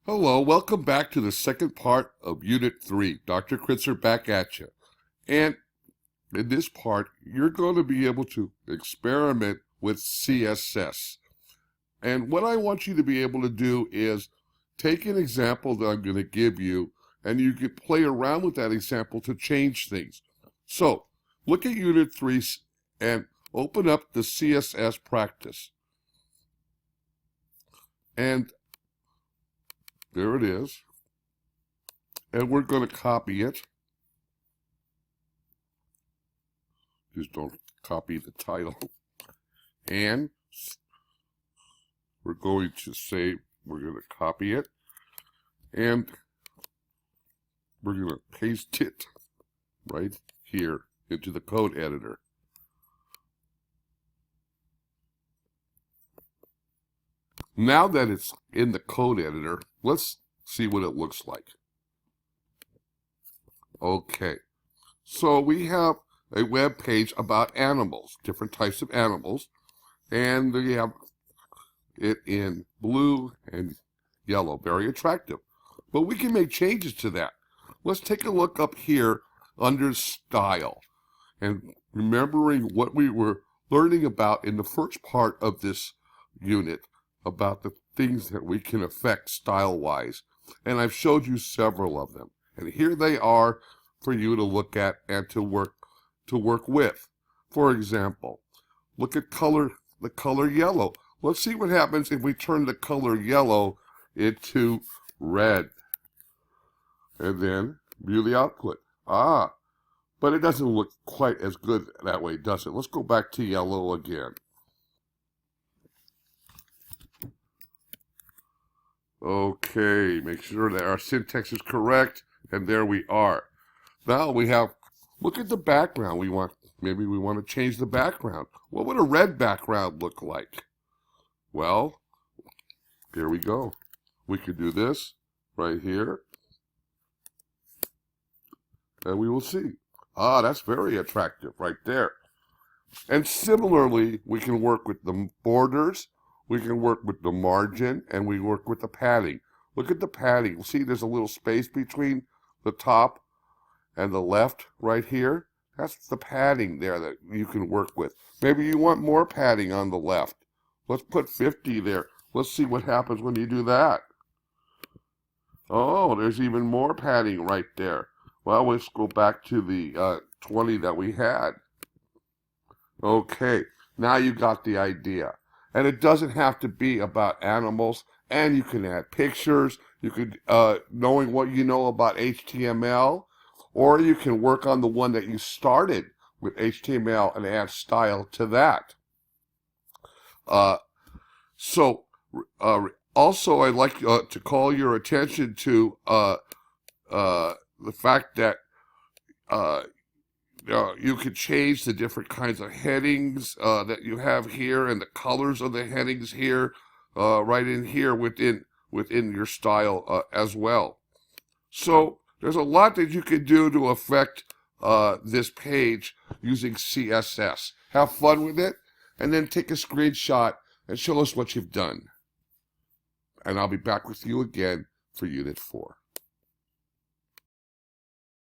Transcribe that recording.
Hello, welcome back to the second part of Unit 3. Dr. Kritzer back at you. And in this part, you're going to be able to experiment with CSS. And what I want you to be able to do is take an example that I'm going to give you, and you can play around with that example to change things. So, look at Unit 3 and open up the CSS practice. And there it is. And we're going to copy it. Just don't copy the title. And we're going to say we're going to copy it. And we're going to paste it right here into the code editor. Now that it's in the code editor, let's see what it looks like. Okay, so we have a web page about animals, different types of animals, and we have it in blue and yellow, very attractive. But we can make changes to that. Let's take a look up here under Style, and remembering what we were learning about in the first part of this unit, about the things that we can affect style-wise. And I've showed you several of them. And here they are for you to look at and to work with. For example, look at the color yellow. Let's see what happens if we turn the color yellow into red. And then view the output. But it doesn't look quite as good that way, does it? Let's go back to yellow again. Okay, make sure that our syntax is correct, and there we are. Now we have, look at the background. Maybe we want to change the background. What would a red background look like? Well, here we go. We could do this right here, and we will see. That's very attractive right there. And similarly, we can work with the borders. We can work with the margin, and we work with the padding. Look at the padding. See, there's a little space between the top and the left right here. That's the padding there that you can work with. Maybe you want more padding on the left. Let's put 50 there. Let's see what happens when you do that. Oh, there's even more padding right there. Well, let's go back to the 20 that we had. Okay, now you got the idea. And it doesn't have to be about animals, and you can add pictures. You could, knowing what you know about HTML, or you can work on the one that you started with HTML and add style to that. Also, I'd like to call your attention to the fact that you can change the different kinds of headings that you have here, and the colors of the headings here, right in here within your style as well. So there's a lot that you can do to affect this page using CSS. Have fun with it, and then take a screenshot and show us what you've done. And I'll be back with you again for Unit 4.